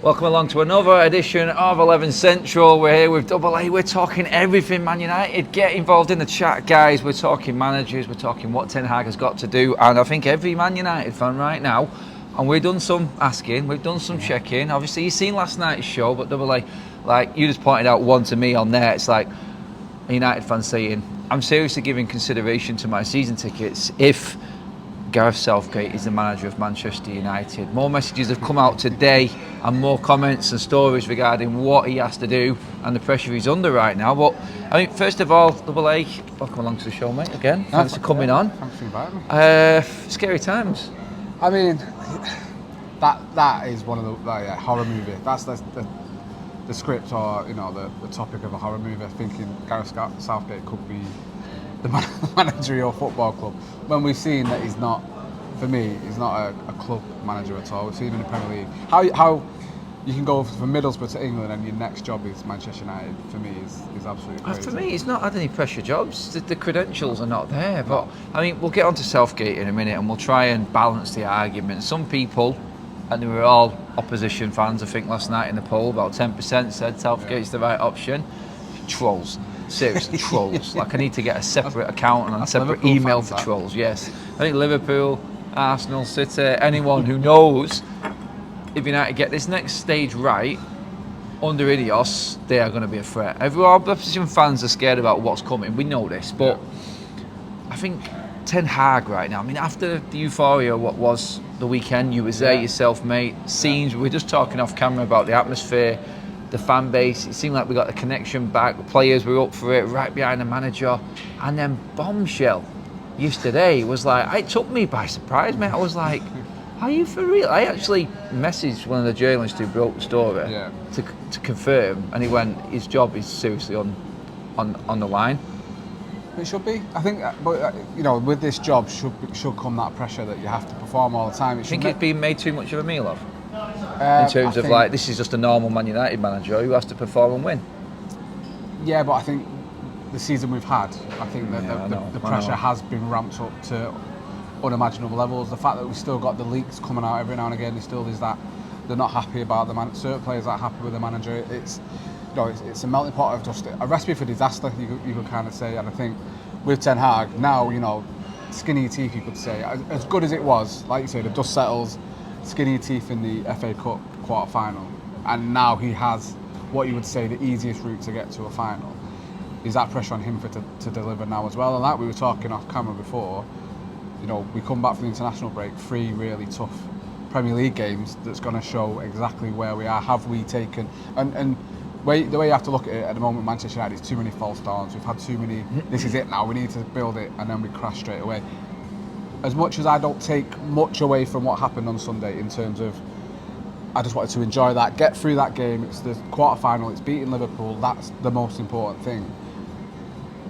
Welcome along to another edition of 11 Central. We're here with Double A. We're talking everything Man United. Get involved in the chat, guys. We're talking managers. We're talking what Ten Hag has got to do. And I think every Man United fan right now, and we've done some asking, we've done some checking. Obviously, you've seen last night's show, but Double A, like you just pointed out one to me on there, it's like a United fan saying, I'm seriously giving consideration to my season tickets if Gareth Southgate is the manager of Manchester United. More messages have come out today and more comments and stories regarding what he has to do and the pressure he's under right now. But I mean, first of all, Double A, welcome along to the show, mate, again. Thanks for coming on. Thanks for inviting me. Scary times. I mean, that is one of the horror movie. That's the script, or the topic of a horror movie. Thinking Gareth Southgate could be the manager of your football club, when we've seen that he's not. For me, he's not a club manager at all. We've seen him in the Premier League. How you can go from Middlesbrough to England and your next job is Manchester United, for me is absolutely crazy. For me, he's not had any pressure jobs. The credentials are not there. But I mean, we'll get on to Southgate in a minute and we'll try and balance the argument. Some people, and they were all opposition fans, I think last night in the poll, about 10% said Southgate's the right option. Trolls. Seriously, trolls. Like, I need to get a separate account and a separate Liverpool email for trolls. Yes, I think Liverpool, Arsenal, City, anyone who knows if United get this next stage right under Ineos, they are going to be a threat. Everyone, opposition fans are scared about what's coming. We know this, but I think Ten Hag right now. I mean, after the euphoria, what was the weekend? You was there yourself, mate. Scenes. We were just talking off camera about the atmosphere. The fan base, it seemed like we got the connection back. The players were up for it, right behind the manager. And then bombshell yesterday was like, it took me by surprise, mate. I was like, are you for real? I actually messaged one of the journalists who broke the story to confirm, and he went, his job is seriously on the line. It should be. I think, but with this job should come that pressure that you have to perform all the time. I think it's being made too much of a meal of. In terms of like, this is just a normal Man United manager who has to perform and win. Yeah, but I think the season we've had, I think that the pressure has been ramped up to unimaginable levels. The fact that we've still got the leaks coming out every now and again, there still is that they're not happy about the man. Certain players aren't happy with the manager. It's a melting pot of just a recipe for disaster, you could kind of say. And I think with Ten Hag now, skinny teeth, you could say, as good as it was, like you say, the dust settles. Skinny teeth in the FA Cup quarter-final, and now he has what you would say the easiest route to get to a final. Is that pressure on him to deliver now as well? And like we were talking off camera before, we come back from the international break, 3 really tough Premier League games that's going to show exactly where we are. Have we taken the way you have to look at it at the moment, Manchester United, is too many false starts. We've had too many. This is it now. We need to build it, and then we crash straight away. As much as I don't take much away from what happened on Sunday in terms of, I just wanted to enjoy that, get through that game. It's the quarter-final, it's beating Liverpool, that's the most important thing.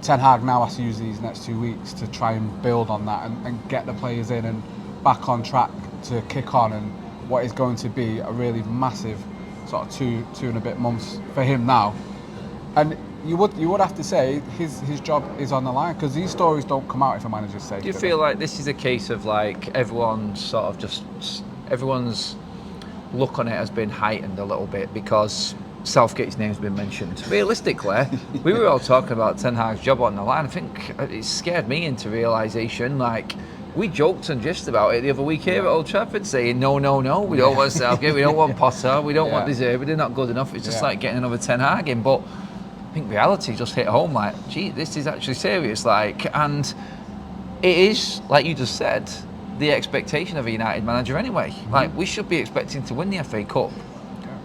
Ten Hag now has to use these next 2 weeks to try and build on that and get the players in and back on track to kick on, and what is going to be a really massive sort of two and a bit months for him now. And you would have to say his job is on the line, because these stories don't come out if a manager's safe. Do you feel like this is a case of like everyone's look on it has been heightened a little bit because Southgate's name's been mentioned? Realistically, we were all talking about Ten Hag's job on the line. I think it scared me into realisation. Like, we joked and just about it the other week here at Old Trafford, saying no, we don't want Southgate, we don't want Potter, we don't want Deserve, they're not good enough. It's just like getting another Ten Hag in, but I think reality just hit home. Like, gee, this is actually serious. Like, and it is, like you just said, the expectation of a United manager anyway. Like, we should be expecting to win the FA Cup.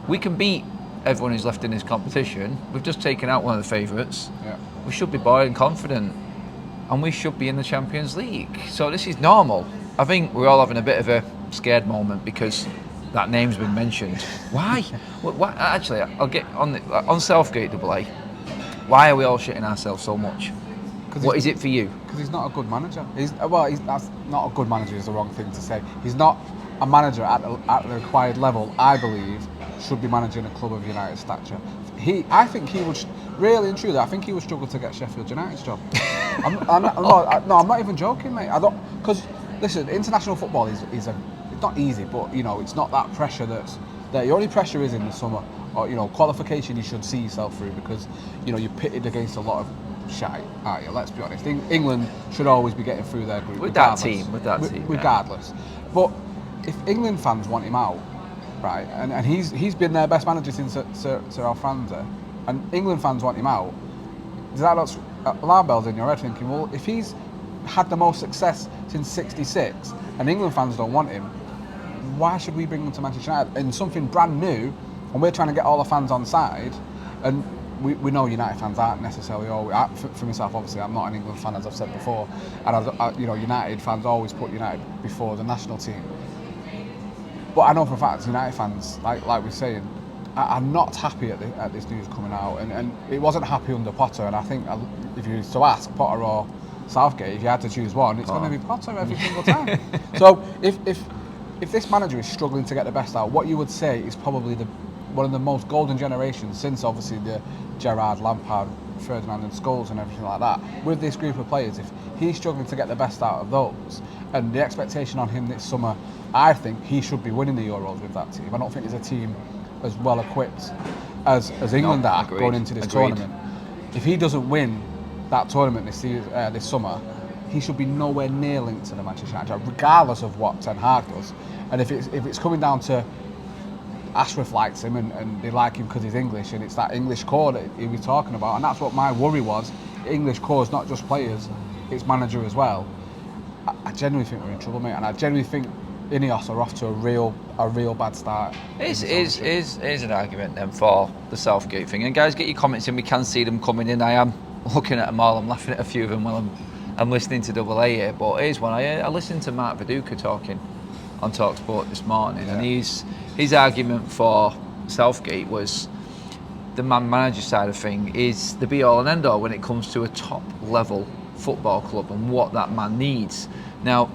We can beat everyone who's left in this competition. We've just taken out one of the favourites. We should be buoyant and confident, and we should be in the Champions League. So this is normal. I think we're all having a bit of a scared moment because that name's been mentioned. Why? Actually, I'll get on Southgate, Double A. Why are we all shitting ourselves so much? What is it for you? Because he's not a good manager. That's not a good manager is the wrong thing to say. He's not a manager at the required level, I believe, should be managing a club of United stature. I think he would, really and truly, I think he would struggle to get Sheffield United's job. I'm not even joking, mate. Because listen, international football is it's not easy, but it's not that pressure that's there. Your only pressure is in the summer, or qualification. You should see yourself through because you're pitted against a lot of shite, aren't you? Let's be honest. England should always be getting through their group with that team, regardless. But if England fans want him out, right, and he's been their best manager since Sir Alfranza, and England fans want him out, does that not alarm bells in your head thinking, well, if he's had the most success since '66 and England fans don't want him, why should we bring him to Manchester United in something brand new? And we're trying to get all the fans on side, and we know United fans aren't necessarily always. For myself, obviously, I'm not an England fan, as I've said before, and United fans always put United before the national team. But I know for a fact United fans, like we're saying, are not happy at this news coming out, and it wasn't happy under Potter. And I think if you used to ask Potter or Southgate, if you had to choose one, it's going to be Potter every single time. So if this manager is struggling to get the best out, what you would say is probably one of the most golden generations since obviously the Gerrard, Lampard, Ferdinand and Scholes and everything like that. With this group of players, if he's struggling to get the best out of those, and the expectation on him this summer, I think he should be winning the Euros with that team. I don't think there's a team as well equipped as England are going into this tournament. If he doesn't win that tournament this summer, he should be nowhere near linked to the Manchester United, regardless of what Ten Hag does. And if it's coming down to Ashworth likes him and they like him because he's English, and it's that English core that he was talking about, and that's what my worry was. The English core is not just players, it's manager as well. I genuinely think we're in trouble, mate, and I genuinely think Ineos are off to a real bad start. Is an argument then for the Southgate thing. And guys, get your comments in. We can see them coming in. I am looking at them all. I'm laughing at a few of them while I'm listening to Double A here. But here's one. I listened to Mark Viduka talking on TalkSport this morning, and his argument for Southgate was the man-manager side of thing is the be-all and end-all when it comes to a top-level football club and what that man needs. Now,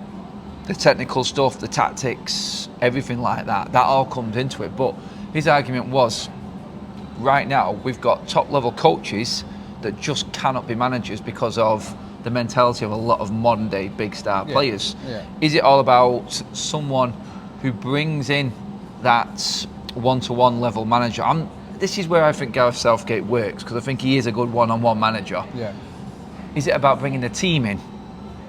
the technical stuff, the tactics, everything like that all comes into it. But his argument was, right now, we've got top-level coaches that just cannot be managers because of the mentality of a lot of modern-day big-star players. Yeah. Is it all about someone who brings in that one-to-one level manager? This is where I think Gareth Southgate works, because I think he is a good one-on-one manager. Yeah. Is it about bringing the team in?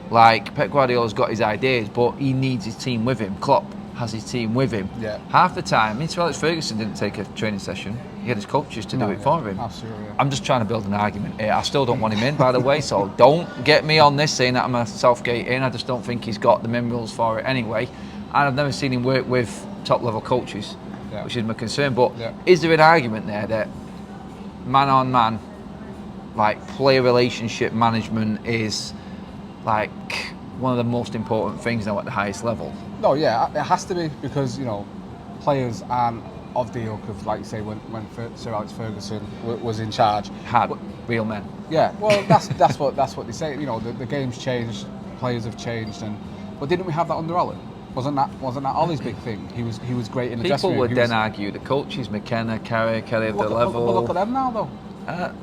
Like, Pep Guardiola's got his ideas, but he needs his team with him. Klopp has his team with him. Yeah. Half the time, Sir Alex Ferguson didn't take a training session. He had his coaches to do it for him. Absolutely. Yeah. I'm just trying to build an argument here. I still don't want him in, by the way, so don't get me on this saying that I'm a Southgate in. I just don't think he's got the minerals for it anyway. And I've never seen him work with top-level coaches, which is my concern. But is there an argument there that man-on-man, like, player relationship management is like one of the most important things now at the highest level? No, yeah, it has to be, because players aren't of the ilk of, like you say, when Sir Alex Ferguson was in charge. Real men. Yeah, well, that's what they say. The game's changed, players have changed, but didn't we have that under Ollie? Wasn't that Ollie's big thing? He was great in the dressing room. People would then argue the coaches, McKenna, Carrick, Kelly at the level. But look at them now, though.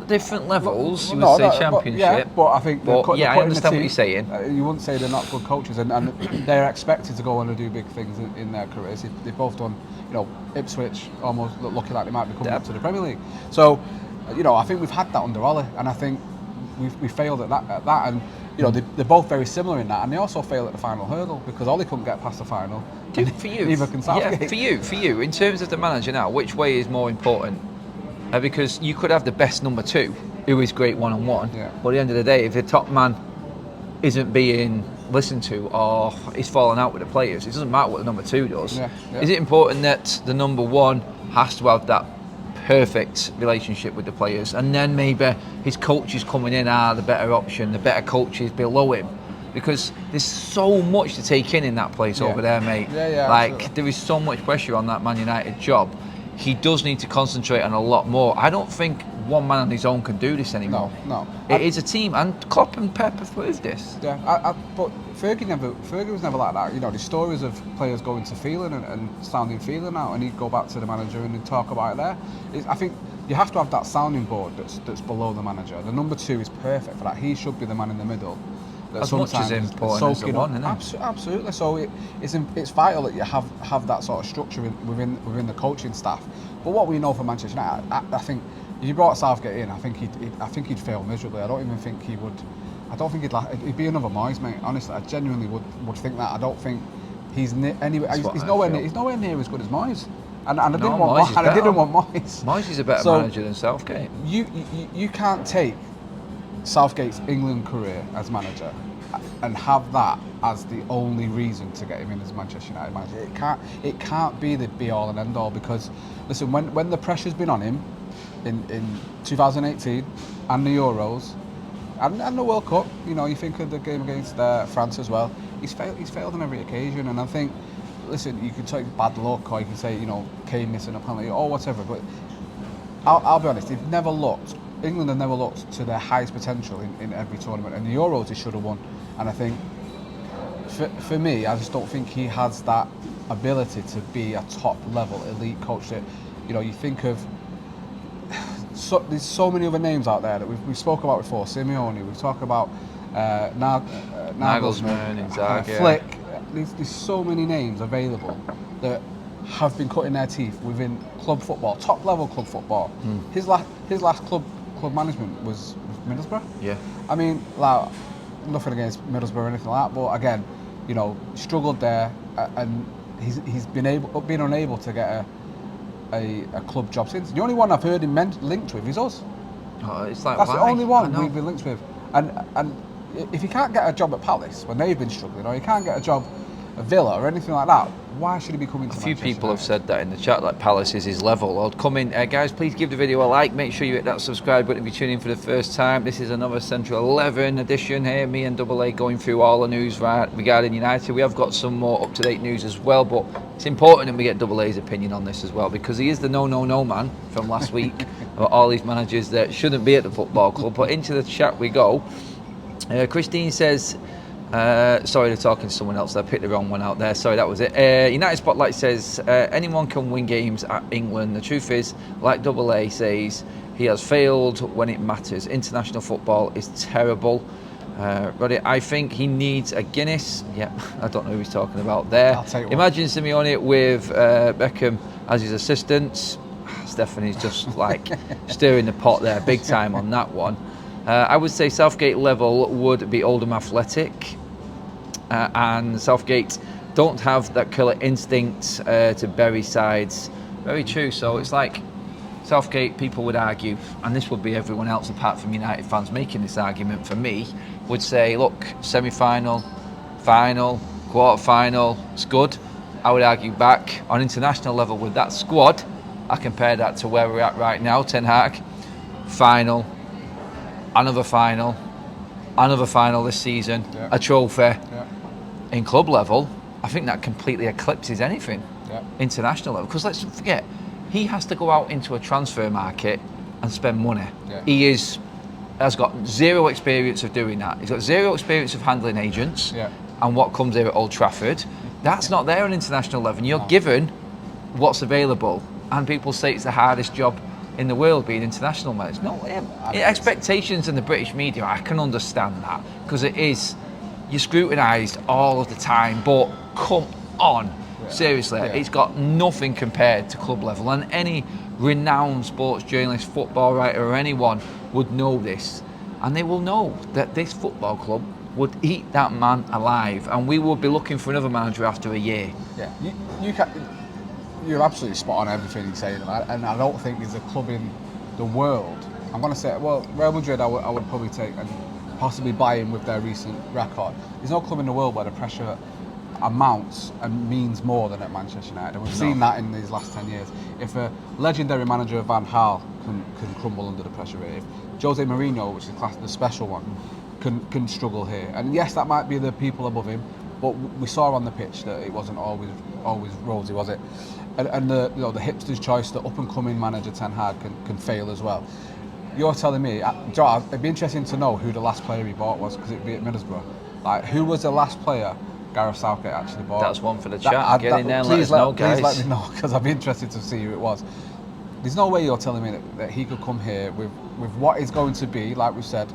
Different levels, you would say championship. But I think I understand what you're saying. You wouldn't say they're not good coaches, and they're expected to go on and do big things in their careers. They've both done, Ipswich almost look looking like they might be coming up to the Premier League. So, I think we've had that under Ollie, and I think we failed at that. And they're both very similar in that, and they also fail at the final hurdle because Ollie couldn't get past the final. For you, neither can Southgate. Yeah, for you, in terms of the manager now, which way is more important? Because you could have the best number two, who is great one-on-one, but at the end of the day, if the top man isn't being listened to or is falling out with the players, it doesn't matter what the number two does. Is it important that the number one has to have that perfect relationship with the players, and then maybe his coaches coming in are the better option, the better coaches below him? Because there's so much to take in that place over there, mate. Absolutely. There is so much pressure on that Man United job. He does need to concentrate on a lot more. I don't think one man on his own can do this anymore. No. It is a team, and Klopp and Pep have proved this. Yeah, but Fergie was never like that. The stories of players going to feeling and sounding feeling out, and he'd go back to the manager and he'd talk about it there. I think you have to have that sounding board that's below the manager. The number two is perfect for that. He should be the man in the middle. as much as important as the one, isn't it? Absolutely. So it's vital that you have that sort of structure within the coaching staff. But what we know from Manchester United, I think if you brought Southgate in, I think he'd fail miserably. I don't even think he would. I don't think he'd be another Moyes, mate. Honestly, I genuinely would think that. I don't think he's nowhere near as good as Moyes. And I didn't want Moyes. Moyes is a better manager than Southgate. You can't take Southgate's England career as manager and have that as the only reason to get him in as Manchester United manager. It can't be the be all and end all, because listen, when the pressure's been on him in 2018 and the Euros and the World Cup, you know, you think of the game against France as well. He's failed on every occasion, and I think, listen, you can take bad luck, or you can say, you know, Kane missing a penalty or whatever, but I'll be honest, England have never looked to their highest potential in every tournament, and the Euros he should have won. And I think, for me, I just don't think he has that ability to be a top level elite coach. That, you know, you think of, there's so many other names out there that we've spoke about before. Simeone, we've talked about Nagelsmann, Inzaghi, Flick. There's so many names available that have been cutting their teeth within club football, top level club football. His last club management was Middlesbrough. Yeah. I mean, like, nothing against Middlesbrough or anything like that, but again, you know, struggled there, and he's been unable to get a club job since. The only one I've heard him linked with is us. Oh, it's like, that's why? The only one we've been linked with. And if you can't get a job at Palace when they've been struggling, or you can't get a job at Villa or anything like that, why should he be coming to Manchester? A few people have said that in the chat, like Palace is his level. Or come in, guys, please give the video a like. Make sure you hit that subscribe button if you're tuning in for the first time. This is another Central 11 edition here. Me and Double A going through all the news regarding United. We have got some more up-to-date news as well, but it's important that we get Double A's opinion on this as well, because he is the no man from last week about all these managers that shouldn't be at the football club. But into the chat we go. Christine says, sorry, they're talking to someone else. I picked the wrong one out there. Sorry, that was it. United Spotlight says, anyone can win games at England. The truth is, like Double A says, he has failed when it matters. International football is terrible. Roddy, I think he needs a Guinness. Yeah, I don't know who he's talking about there. I'll take one. Imagine Simeone with Beckham as his assistant. Stephanie's just like stirring the pot there big time on that one. I would say Southgate level would be Oldham Athletic, and Southgate don't have that killer instinct to bury sides. Very true. So it's like Southgate, people would argue, and this would be everyone else apart from United fans making this argument for me, would say, look, semi-final, final, quarter-final, it's good. I would argue back on international level with that squad. I compare that to where we're at right now. Ten Hag, final, another final this season, yeah. A trophy. Yeah. In club level, I think that completely eclipses anything. Yeah. International level, because let's not forget, he has to go out into a transfer market and spend money. Yeah. He has got zero experience of doing that. He's got zero experience of handling agents, Yeah. and what comes here at Old Trafford. That's not there on international level. You're given what's available, and people say it's the hardest job in the world being international manager. No, expectations in the British media, I can understand that, because it is, you're scrutinised all of the time, but come on, seriously, it's got nothing compared to club level, and any renowned sports journalist, football writer or anyone would know this, and they will know that this football club would eat that man alive, and we would be looking for another manager after a year. Yeah, you're absolutely spot on everything you're saying, and I don't think there's a club in the world. I'm going to say, well, Real Madrid I would probably take and possibly buy in with their recent record. There's no club in the world where the pressure amounts and means more than at Manchester United, and we've seen that in these last 10 years. If a legendary manager of Van Gaal can crumble under the pressure, if Jose Mourinho, which is classed the special one, can struggle here, and yes, that might be the people above him, but we saw on the pitch that it wasn't always rosy, was it? And the hipster's choice, the up and coming manager Ten Hag can fail as well. You're telling me, Joe, it'd be interesting to know who the last player he bought was, because it'd be at Middlesbrough. Like, who was the last player Gareth Southgate actually bought? That's one for the chat. Get in there and let us know, guys. Please let me know, because I'd be interested to see who it was. There's no way you're telling me that he could come here with what is going to be, like we said,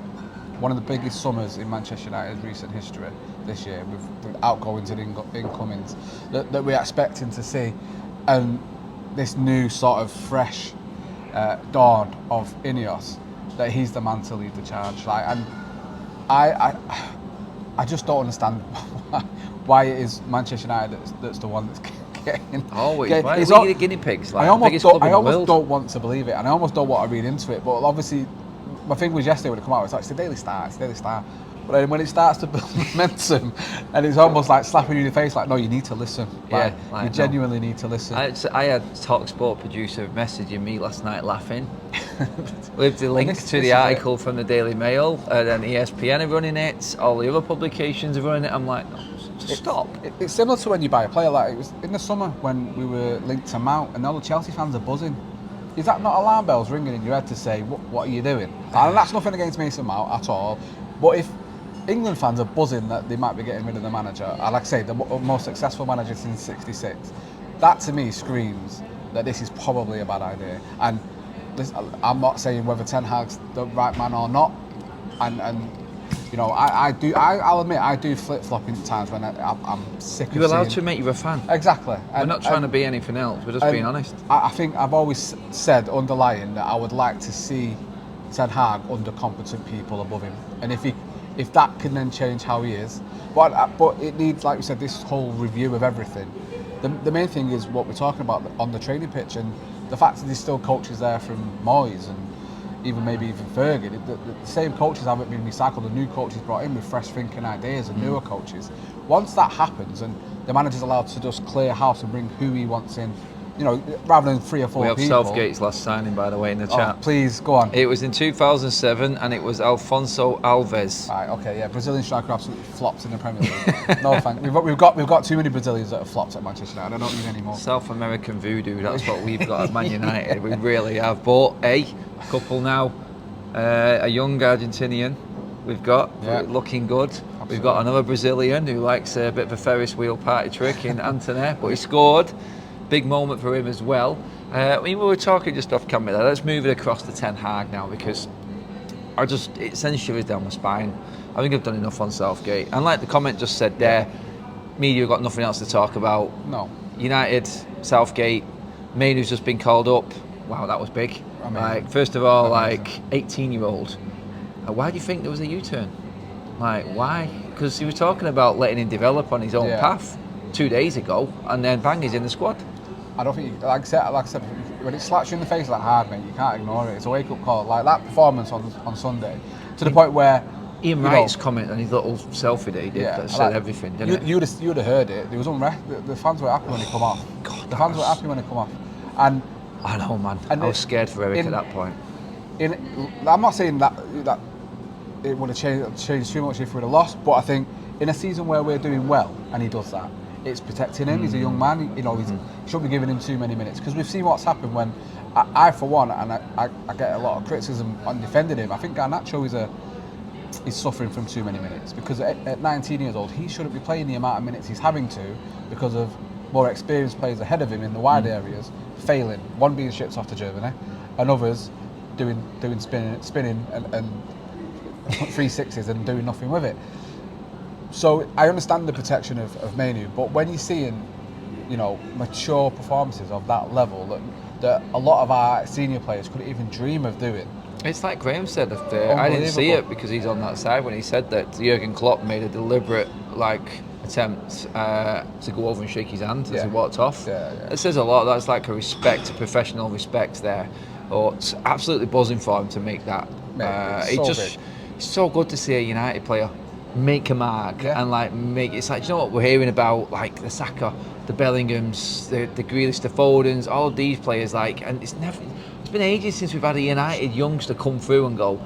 one of the biggest summers in Manchester United's recent history this year, with outgoings and incomings that we're expecting to see, and this new sort of fresh dawn of Ineos, that he's the man to lead the charge. Like, and I just don't understand why it is Manchester United that's the one that's getting. Always. Why are we the guinea pigs? Like, I almost don't want to believe it, and I almost don't want to read into it. But obviously, my thing was yesterday when it came out, it's like, it's the Daily Star. But then when it starts to build momentum, and it's almost like slapping you in the face, like, no, you need to listen. Like, you genuinely need to listen. I had TalkSport producer messaging me last night laughing with the link to the article from the Daily Mail, and then ESPN are running it, all the other publications are running it. I'm like, stop. It's similar to when you buy a player. Like, it was in the summer when we were linked to Mount, and all the Chelsea fans are buzzing. Is that not alarm bells ringing in your head to say, what are you doing? And that's nothing against Mason Mount at all. But if England fans are buzzing that they might be getting rid of the manager, like I say, the most successful manager since '66, that to me screams that this is probably a bad idea. And I'm not saying whether Ten Hag's the right man or not. And you know, I'll admit I do flip-flop in times when I'm sick of seeing... You're allowed to admit you're a fan. Exactly. We're not trying to be anything else, we're just being honest. I think I've always said, underlying, that I would like to see Ten Hag under competent people above him. And if that can then change how he is. But it needs, like we said, this whole review of everything. The main thing is what we're talking about on the training pitch, and the fact that there's still coaches there from Moyes and even Fergie. The same coaches haven't been recycled, the new coaches brought in with fresh thinking ideas and newer coaches. Once that happens and the manager's allowed to just clear house and bring who he wants in, you know, rather than 3 or 4 people. We have Southgate's last signing, by the way, in the chat. Please, go on. It was in 2007 and it was Alfonso Alves. Right, okay, yeah. Brazilian striker absolutely flopped in the Premier League. No thanks. We've got too many Brazilians that have flopped at Manchester United. I don't need any more. South American voodoo, that's what we've got at Man United. We really have. But a couple now, a young Argentinian we've got, looking good. Absolutely. We've got another Brazilian who likes a bit of a Ferris wheel party trick in Antony, but he scored. Big moment for him as well. We were talking just off camera there. Let's move it across to Ten Hag now, because it sends shivers down my spine. I think I've done enough on Southgate. And like the comment just said there, media got nothing else to talk about. No. United, Southgate, Mainoo's just been called up. Wow, that was big. I mean, like, first of all, like, 18-year-old. Why do you think there was a U-turn? Like, why? Because he was talking about letting him develop on his own path 2 days ago, and then bang, he's in the squad. I don't think, like I said, when it slaps you in the face that hard, mate, you can't ignore it. It's a wake-up call. Like that performance on Sunday, to the point where Ian Wright's comment and his little selfie that he did that said everything, didn't it? You'd have heard it. There was unrest. The fans were happy when he come off. God, the fans were happy when he come off. And I know, man. I was scared for Eric at that point. I'm not saying that it would have changed too much if we'd have lost, but I think in a season where we're doing well and he does that, it's protecting him. He's a young man. You know, he shouldn't be giving him too many minutes, because we've seen what's happened when I for one, and I get a lot of criticism on defending him. I think Garnacho is suffering from too many minutes, because at 19 years old he shouldn't be playing the amount of minutes he's having to, because of more experienced players ahead of him in the wide areas failing. One being shipped off to Germany, and others doing spinning and 360s and doing nothing with it. So I understand the protection of Mainoo, but when you're seeing, you know, mature performances of that level that a lot of our senior players couldn't even dream of doing. It's like Graham said, I didn't see it because he's on that side, when he said that Jurgen Klopp made a deliberate attempt to go over and shake his hand as he walked off. It says a lot. That's like a professional respect there. Or it's absolutely buzzing for him to make that. It's so good to see a United player make a mark and it's like, you know what we're hearing about, like the Saka, the Bellinghams, the Grealish, the Fodens, all of these players, and it's been ages since we've had a United youngster come through and go,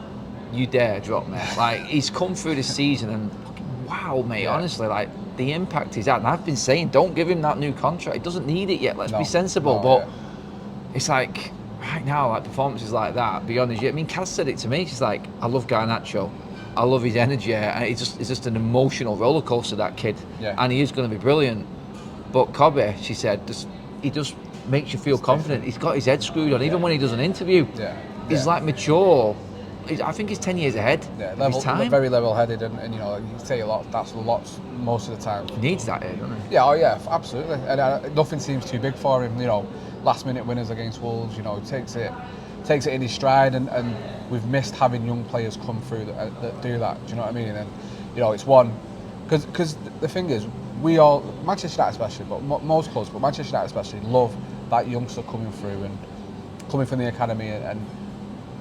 you dare drop me. Like, he's come through this season and wow, mate, honestly, like the impact he's had. And I've been saying, don't give him that new contract. He doesn't need it yet. Let's be sensible. But it's like right now, like performances like that, beyond his year. I mean, Kaz said it to me. She's like, I love Garnacho. I love his energy, and it's just an emotional roller coaster, that kid, and he is going to be brilliant. But Kobe, she said, he just makes you feel confident. He's got his head screwed on, even when he does an interview. He's like mature I think he's 10 years ahead of his time. Very level-headed, and you know, you say a lot. That's a lot most of the time. He needs that here, doesn't he? Yeah, oh yeah, absolutely. And nothing seems too big for him. You know, last-minute winners against Wolves. You know, he takes it in his stride, and we've missed having young players come through that do that. Do you know what I mean? And you know, it's one because the thing is, we all, Manchester United especially, but most clubs, but Manchester United especially, love that youngster coming through and coming from the academy and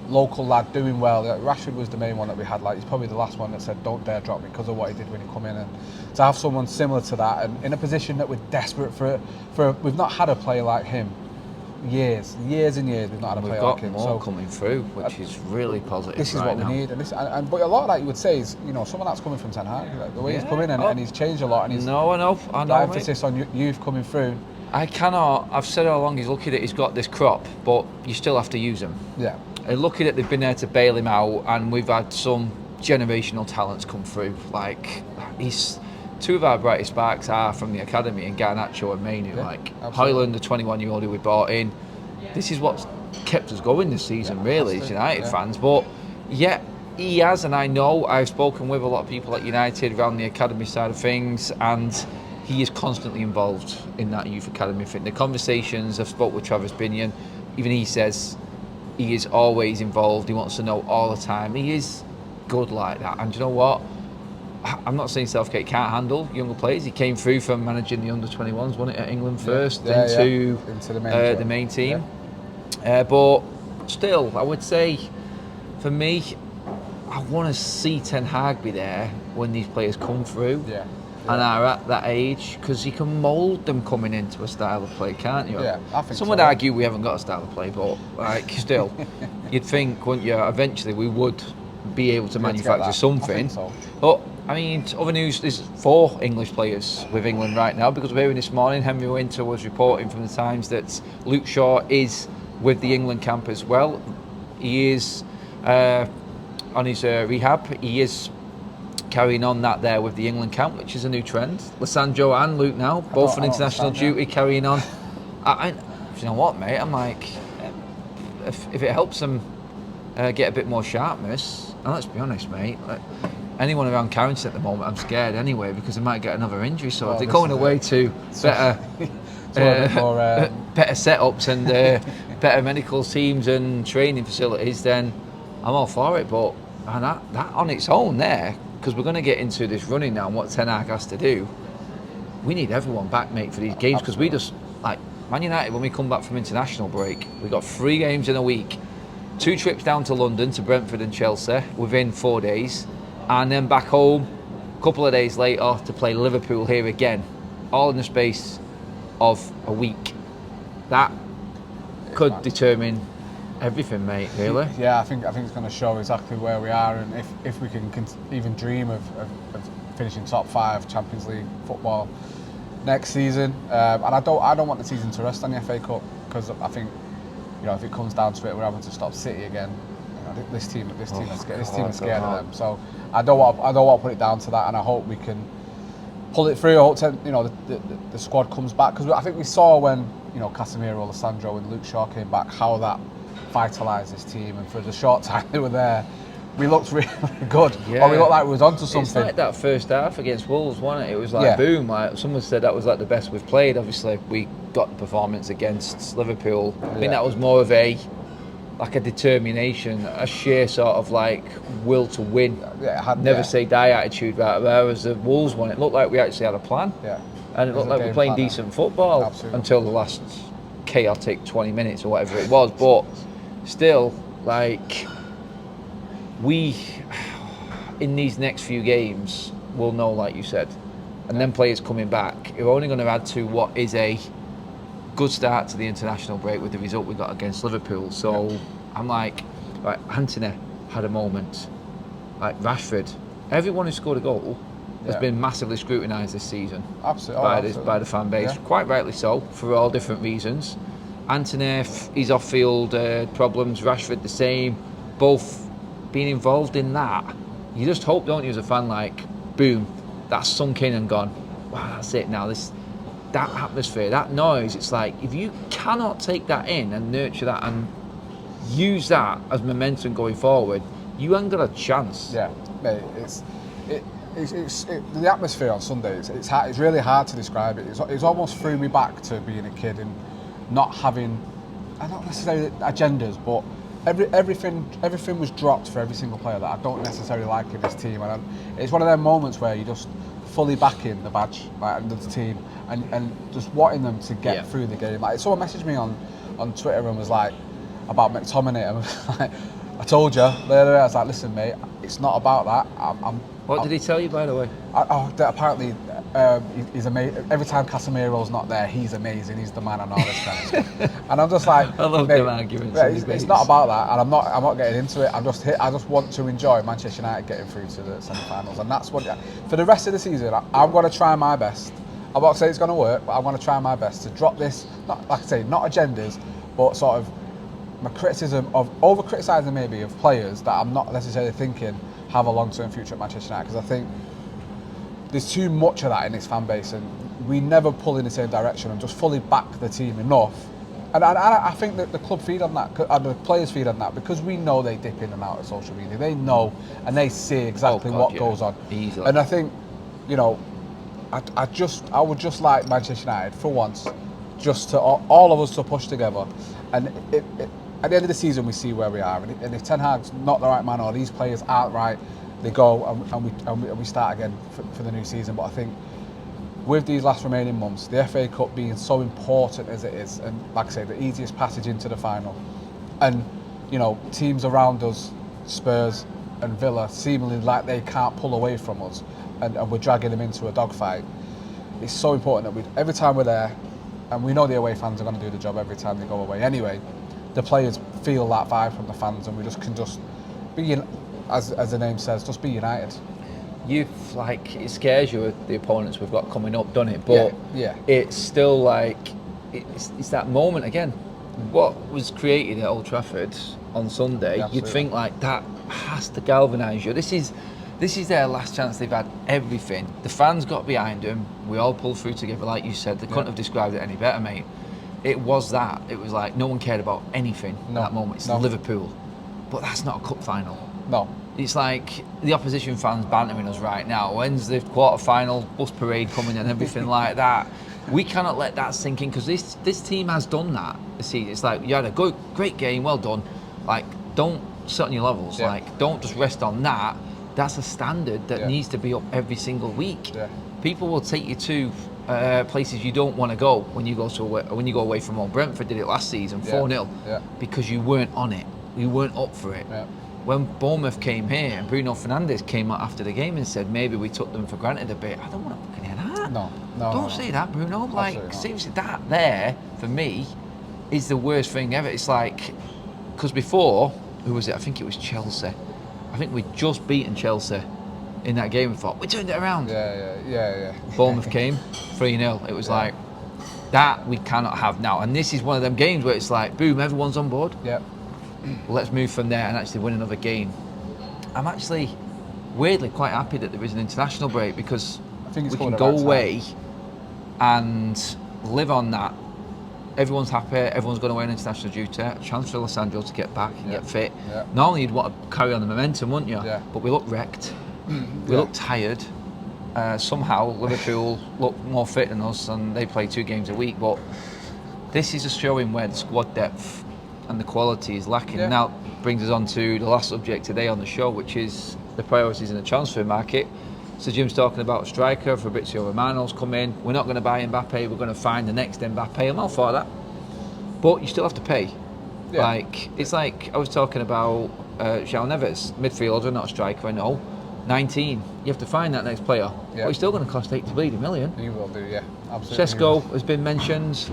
local lad doing well. Rashford was the main one that we had. Like, he's probably the last one that said, "Don't dare drop me," because of what he did when he come in. And to have someone similar to that, and in a position that we're desperate for we've not had a player like him. Years and years we've not had a player like him. We've got more coming through, which is really positive. This is right what we now. need, but a lot of that you would say is, you know, someone that's coming from Ten Hag, like the way he's coming in, and he's changed a lot, and he's I know. The emphasis on youth coming through. I've said all along, he's lucky that he's got this crop, but you still have to use him. Yeah. Lucky that they've been there to bail him out, and we've had some generational talents come through. Like, two of our brightest sparks are from the academy, and Garnacho and Mainu. Yeah, like absolutely. Højlund, the 21-year-old who we bought in. This is what's kept us going this season, really, as United fans. But yeah, he has, and I know I've spoken with a lot of people at United around the academy side of things, and he is constantly involved in that youth academy thing. The conversations, I've spoke with Travis Binion, even he says he is always involved. He wants to know all the time. He is good like that, and you know what? I'm not saying Southgate can't handle younger players. He came through from managing the under-21s, wasn't it, at England first, into the main team. But still, I would say, for me, I want to see Ten Hag be there when these players come through and are at that age, because you can mould them coming into a style of play, can't you? Yeah, I think Some would argue we haven't got a style of play, but like still, you'd think, wouldn't you, eventually we would be able to manufacture something. But I mean, other news, there's 4 English players with England right now, because we're hearing this morning, Henry Winter was reporting from the Times that Luke Shaw is with the England camp as well. He is on his rehab. He is carrying on that there with the England camp, which is a new trend. Lissandro and Luke now, both on international duty, carrying on. You know what, mate? I'm like, if it helps them get a bit more sharpness, and let's be honest, mate, anyone around Carrington at the moment, I'm scared anyway, because they might get another injury. So if they're going away to better better setups and better medical teams and training facilities, then I'm all for it. But that on its own there, because we're going to get into this running now and what Ten Hag has to do, we need everyone back, mate, for these games, because we just, like Man United, when we come back from international break, we got 3 games in a week, 2 trips down to London, to Brentford and Chelsea within 4 days, and then back home a couple of days later to play Liverpool here again, all in the space of a week. That could determine everything, mate, really. Yeah, I think it's going to show exactly where we are, and if we can even dream of finishing top 5 Champions League football next season. And I don't want the season to rest on the FA Cup, because I think, you know, if it comes down to it, we're having to stop City again. You know, this team is scared of them. So I don't want to put it down to that, and I hope we can pull it through. I hope the squad comes back, because I think we saw when, you know, Casemiro, Lissandro and Luke Shaw came back, how that vitalised this team, and for the short time they were there, we looked really good. Or we looked like we was onto something. It's like that first half against Wolves, wasn't it? It was like boom. Like someone said, that was like the best we've played. Obviously, we got the performance against Liverpool. I think that was more of a determination, a sheer sort of like will to win, never say die attitude right there. Whereas the Wolves one, it looked like we actually had a plan, and it looked like we were playing decent football until the last chaotic 20 minutes or whatever it was. But still, like, we in these next few games will know, like you said, and then players coming back, you're only going to add to what is a good start to the international break with the result we got against Liverpool. So I'm like, right, Antony had a moment, like Rashford, everyone who scored a goal has been massively scrutinised this season. Absolutely. By the fan base, quite rightly so, for all different reasons. Antony, his off-field problems, Rashford the same, both being involved in that. You just hope, don't you, as a fan, like, boom, that's sunk in and gone, wow, that's it now. That atmosphere, that noise, it's like, if you cannot take that in and nurture that and use that as momentum going forward, you ain't got a chance. Yeah, mate, the atmosphere on Sunday. It's really hard to describe it. It's almost threw me back to being a kid and not having, I don't necessarily agendas, but everything was dropped for every single player that I don't necessarily like in this team. And it's one of them moments where you just fully backing the badge, like, and the team, and just wanting them to get through the game. Like, someone messaged me on Twitter and was like about McTominay, and I was like, I told you later. I was like, listen, mate, it's not about that. What did he tell you, by the way? That apparently he's amazing. Every time Casemiro's not there, he's amazing. He's the man and all this kind of stuff. And I'm just like, I love them arguments. It's not about that, and I'm not getting into it. I just want to enjoy Manchester United getting through to the semi-finals, and that's what. For the rest of the season, I'm going to try my best. I'm not saying it's going to work, but I'm going to try my best to drop this. Not, like I say, not agendas, but sort of my criticism of over-criticising maybe of players that I'm not necessarily thinking have a long-term future at Manchester United, because I think there's too much of that in this fan base, and we never pull in the same direction and just fully back the team enough. And I think that the club feed on that, and the players feed on that, because we know they dip in and out of social media. They know and they see exactly what goes on. Easily. And I think, you know, I would just like Manchester United for once, just to all of us to push together. And at the end of the season, we see where we are. And if Ten Hag's not the right man, or these players aren't right, they go and we start again for the new season. But I think with these last remaining months, the FA Cup being so important as it is, and like I say, the easiest passage into the final, and you know, teams around us, Spurs and Villa, seemingly like they can't pull away from us, and we're dragging them into a dogfight. It's so important that every time we're there, and we know the away fans are going to do the job every time they go away anyway, the players feel that vibe from the fans, and we can just be, as the name says, just be united. It scares you with the opponents we've got coming up, doesn't it? But it's still like, it's that moment again. What was created at Old Trafford on Sunday, you'd think like that has to galvanise you. This is their last chance. They've had everything. The fans got behind them. We all pulled through together, like you said. They couldn't have described it any better, mate. It was that. It was like no one cared about anything at that moment. It's Liverpool. But that's not a cup final. No. It's like the opposition fans bantering us right now. When's the quarter-final bus parade coming and everything like that? We cannot let that sink in, because this team has done that. See, it's like, you had a great game, well done. Like, don't sit on your levels. Yeah. Like, don't just rest on that. That's a standard that needs to be up every single week. Yeah. People will take you to places you don't want to go when you go away from home. Brentford did it last season, 4-0, because you weren't on it. You weren't up for it. Yeah. When Bournemouth came here and Bruno Fernandes came out after the game and said maybe we took them for granted a bit, I don't want to fucking hear that. No. Don't say that, Bruno. Like, seriously, that there, for me, is the worst thing ever. It's like, because before, who was it? I think it was Chelsea. I think we'd just beaten Chelsea in that game and thought, we turned it around. Yeah. Bournemouth came, 3-0. It was like, that we cannot have now. And this is one of them games where it's like, boom, everyone's on board. Yeah. Let's move from there and actually win another game. I'm actually weirdly quite happy that there is an international break, because we can go away and live on that. Everyone's happy, everyone's going away on international duty. A chance for Lissandro to get back and get fit. Yeah. Normally you'd want to carry on the momentum, wouldn't you? Yeah. But we look wrecked. We look tired. Somehow Liverpool look more fit than us, and they play 2 games a week. But this is a showing where the squad depth and the quality is lacking. Yeah. Now brings us on to the last subject today on the show, which is the priorities in the transfer market. So Jim's talking about a striker. Fabrizio Romano's come in. We're not going to buy Mbappe, we're going to find the next Mbappe. I'm all for that, but you still have to pay. Yeah. Like, it's like I was talking about João Neves, midfielder, not a striker, I know. 19. You have to find that next player. Yeah. But he's still going to cost 80 million. He will do, yeah. Absolutely. Sesko has been mentioned.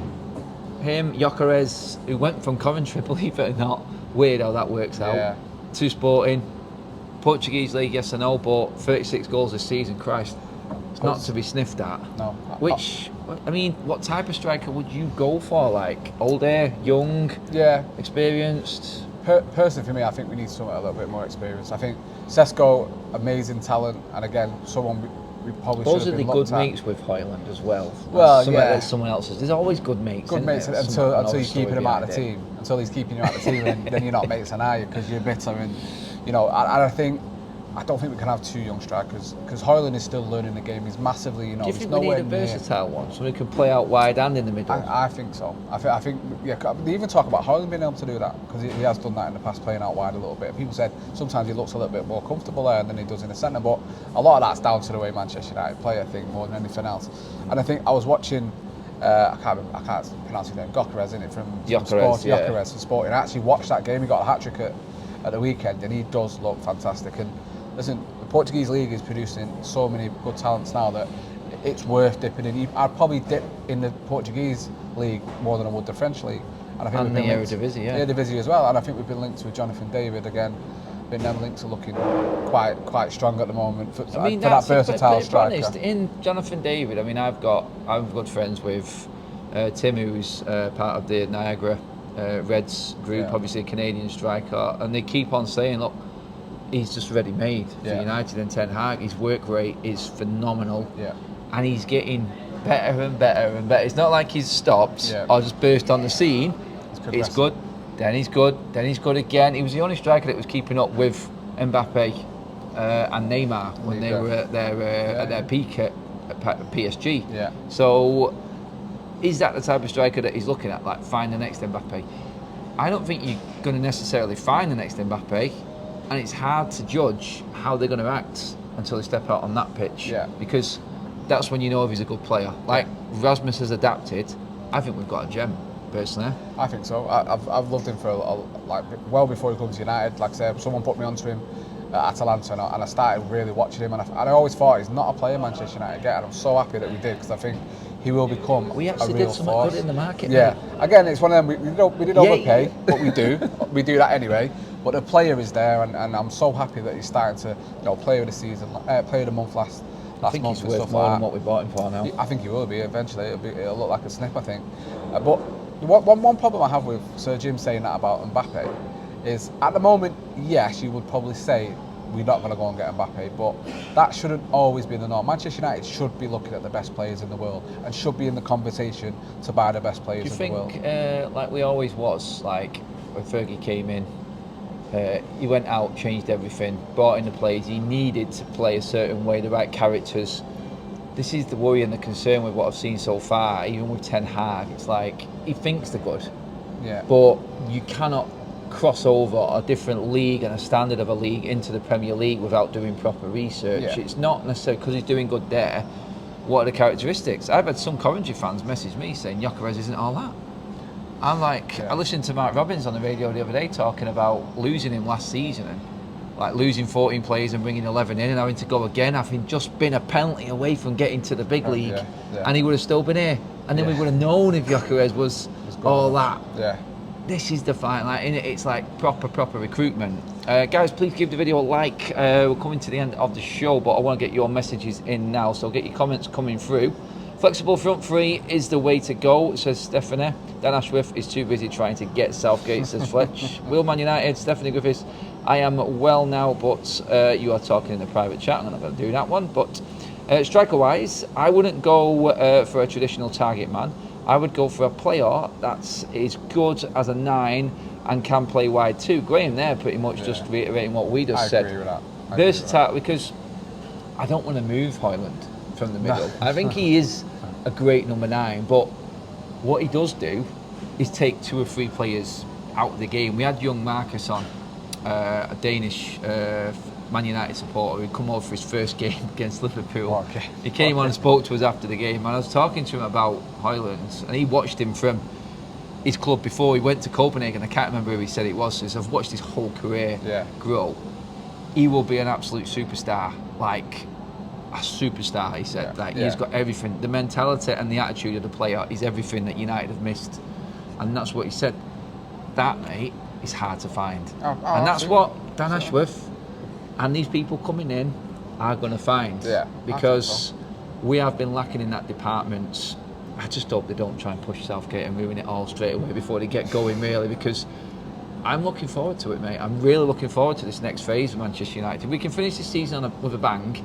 Him, Gyökeres, who went from Coventry, believe it or not. Weird how that works out. To Sporting. Portuguese league, yes or no, but 36 goals this season, Christ. It's not to be sniffed at. No. Which, I mean, what type of striker would you go for? Like, older, young, experienced? Personally, for me, I think we need someone a little bit more experienced. I think Sesko, amazing talent, and again, someone we probably should have been looked at. Supposedly good mates with Højlund as well. Well, someone else's. There's always good mates. Good mates until you're keeping him out of the team. Until he's keeping you out of the team, and then you're not mates, and are you? Because you're bitter and you know, and I don't think we can have 2 young strikers because Højlund is still learning the game. He's massively, you know, do you think we need a versatile one so we can play out wide and in the middle? I think so. I think yeah. They even talk about Højlund being able to do that because he has done that in the past, playing out wide a little bit. People said sometimes he looks a little bit more comfortable there than he does in the centre, but a lot of that's down to the way Manchester United play, I think, more than anything else. And I think I was watching. I can't pronounce his name. Gyökeres, isn't it, from Sport? Yeah. Gyökeres from Sporting. I actually watched that game. He got a hat trick at the weekend, and he does look fantastic. And listen, the Portuguese league is producing so many good talents now that it's worth dipping in. I'd probably dip in the Portuguese league more than I would the French league. And I think the Eredivisie, yeah. The Eredivisie as well. And I think we've been linked with Jonathan David again. Them links are looking quite strong at the moment for that versatile striker. Honest, in Jonathan David, I mean, I'm good friends with Tim, who's part of the Niagara Reds group, obviously a Canadian striker, and they keep on saying, look, he's just ready-made for United and Ten Hag. His work rate is phenomenal, and he's getting better and better and better. It's not like he's stopped or just burst on the scene. It's good. Then he's good. Then he's good again. He was the only striker that was keeping up with Mbappe and Neymar when they were at their peak at PSG. Yeah. So, is that the type of striker that he's looking at? Like, find the next Mbappe? I don't think you're going to necessarily find the next Mbappe, and it's hard to judge how they're going to act until they step out on that pitch. Yeah. Because that's when you know if he's a good player. Like Rasmus has adapted. I think we've got a gem. Personally, I think so. I've loved him for well before he comes to United. Like I said, someone put me onto him at Atalanta, and I started really watching him. And I always thought he's not a player Manchester United get, and I'm so happy that we did because I think he will become we actually a real did something force. good in the market. Yeah, again, it's one of them. We did overpay, but we do that anyway. But the player is there, and I'm so happy that he's starting to, you know, player of the season, player of the month last I think month he's worth more than what we bought him for now. I think he will be eventually. It'll look like a snip, I think. But one problem I have with Sir Jim saying that about Mbappe is, at the moment, yes, you would probably say we're not going to go and get Mbappe, but that shouldn't always be the norm. Manchester United should be looking at the best players in the world and should be in the conversation to buy the best players in the world. Do you think, like we always was, like when Fergie came in, he went out, changed everything, brought in the players he needed to play a certain way, the right characters. This is the worry and the concern with what I've seen so far, even with Ten Hag. It's like, he thinks they're good, but you cannot cross over a different league and a standard of a league into the Premier League without doing proper research. It's not necessarily because he's doing good there. What are the characteristics? I've had some Coventry fans message me saying Gyökeres isn't all that. I'm like, I listened to Mark Robbins on the radio the other day talking about losing him last season and like losing 14 players and bringing 11 in and having to go again, having just been a penalty away from getting to the big league, and he would have still been here, and then we would have known if Gyökeres was all that. This is the fight, like, it's like proper recruitment. Guys, please give the video a like. We're coming to the end of the show, but I want to get your messages in now, so get your comments coming through. Flexible front three is the way to go, says Stephanie. Dan Ashworth is too busy trying to get Southgate, says Fletch. Will Man United, Stephanie Griffiths. I am well now, but you are talking in the private chat. I'm not going to do that one. But striker-wise, I wouldn't go for a traditional target man. I would go for a player that is good as a 9 and can play wide too. Graham there pretty much just reiterating what we just said. I agree with that. Versatile, because I don't want to move Højlund from the middle. I think he is a great number 9, but what he does do is take 2 or 3 players out of the game. We had young Marcus on, a Danish Man United supporter who'd come over for his first game against Liverpool. He came on and spoke to us after the game, and I was talking to him about Højlund, and he watched him from his club before he went to Copenhagen. I can't remember who he said it was. He says, I've watched his whole career grow. He will be an absolute superstar, like a superstar, he said. He's got everything. The mentality and the attitude of the player is everything that United have missed. And that's what he said. That, mate, is hard to find. And that's what Dan Ashworth and these people coming in are going to find. Because we have been lacking in that department. I just hope they don't try and push Southgate and ruin it all straight away before they get going, really, because I'm looking forward to it, mate. I'm really looking forward to this next phase of Manchester United. If we can finish this season with a bang,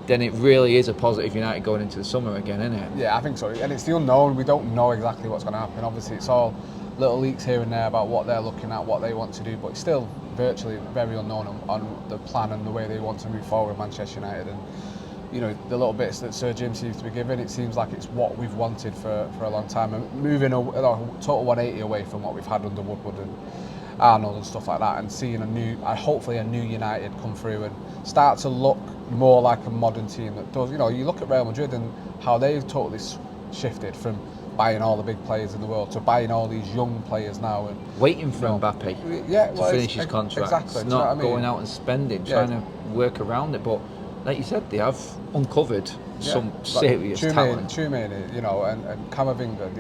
then it really is a positive United going into the summer again, isn't it? Yeah, I think so. And it's the unknown. We don't know exactly what's going to happen. Obviously, it's all little leaks here and there about what they're looking at, what they want to do, but it's still virtually very unknown on the plan and the way they want to move forward with Manchester United. And you know, the little bits that Sir Jim seems to be giving, it seems like it's what we've wanted for a long time, and moving a total 180 away from what we've had under Woodward and Arnold and stuff like that, and seeing hopefully a new United come through and start to look more like a modern team that does. You know, you look at Real Madrid and how they've totally shifted from buying all the big players in the world to buying all these young players now and waiting for Mbappe to finish his contract. Exactly. It's not going out and spending, trying to work around it. But like you said, they have uncovered some serious talent. Tchouaméni, you know, and Camavinga,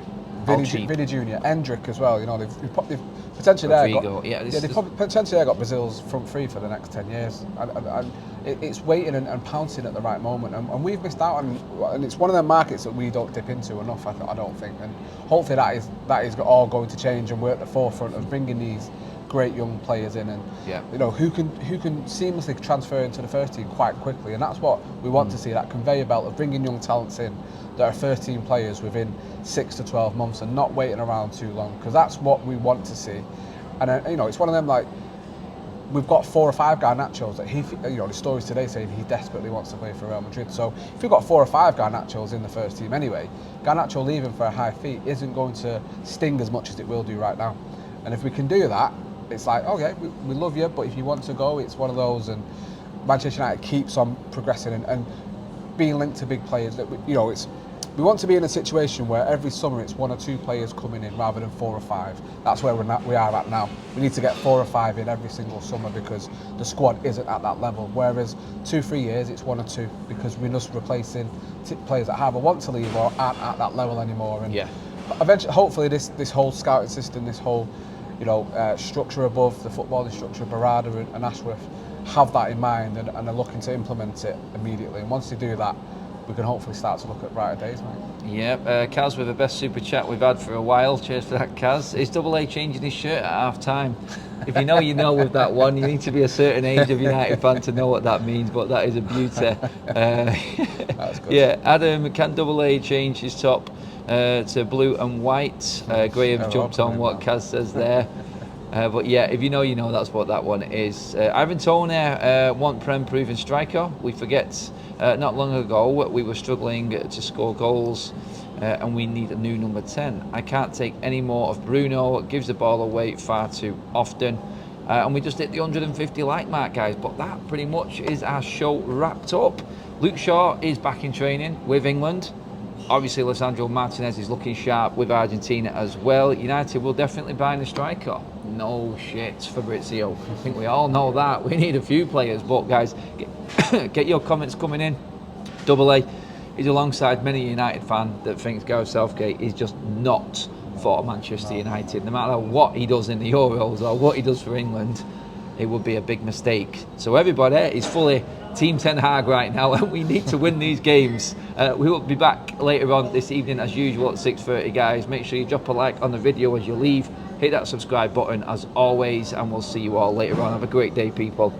Vinny Jr., Endrick as well. You know, they've potentially potentially got Brazil's front three for the next 10 years, and it's waiting and pouncing at the right moment. And we've missed out on, and it's one of the markets that we don't dip into enough. I don't think, and hopefully that is all going to change, and we're at the forefront of bringing these great young players in, and you know, who can seamlessly transfer into the first team quite quickly, and that's what we want to see, that conveyor belt of bringing young talents in that are first team players within 6 to 12 months and not waiting around too long, because that's what we want to see. And you know, it's one of them, like, we've got 4 or 5 Garnachos that you know, the stories today saying he desperately wants to play for Real Madrid. So if you've got 4 or 5 Garnachos in the first team anyway, Garnacho leaving for a high fee isn't going to sting as much as it will do right now. And if we can do that, it's like, okay, we love you, but if you want to go, it's one of those. And Manchester United keeps on progressing and being linked to big players. That you know, we want to be in a situation where every summer it's 1 or 2 players coming in rather than 4 or 5. That's where we are at now. We need to get 4 or 5 in every single summer because the squad isn't at that level. Whereas 2-3 years it's 1 or 2 because we're just replacing players that either want to leave or aren't at that level anymore. And eventually, hopefully, this whole scouting system, this whole structure above the footballing structure, Barada and Ashworth have that in mind and are looking to implement it immediately. And once they do that, we can hopefully start to look at brighter days, mate. Yeah, Kaz with the best super chat we've had for a while. Cheers for that, Kaz. Is Double A changing his shirt at half time? If you know, you know with that one. You need to be a certain age of United fan to know what that means, but that is a beauty. That's good. Yeah, Adam, can Double A change his top to blue and white? Graham jumped on what Kaz says there. But yeah, if you know, you know, that's what that one is. Ivan Toney, want Prem proven striker. We forget not long ago we were struggling to score goals and we need a new number 10. I can't take any more of Bruno. It gives the ball away far too often. And we just hit the 150 like mark, guys. But that pretty much is our show wrapped up. Luke Shaw is back in training with England. Obviously, Lisandro Martinez is looking sharp with Argentina as well. United will definitely buy the striker. No shit, Fabrizio. I think we all know that. We need a few players. But, guys, get your comments coming in. Double A is alongside many United fan that thinks Gareth Southgate is just not for Manchester United. No matter what he does in the Euros or what he does for England, it would be a big mistake. So everybody is fully Team Ten Hag right now, and we need to win these games. We will be back later on this evening as usual at 6:30, guys. Make sure you drop a like on the video as you leave. Hit that subscribe button as always, and we'll see you all later on. Have a great day, people.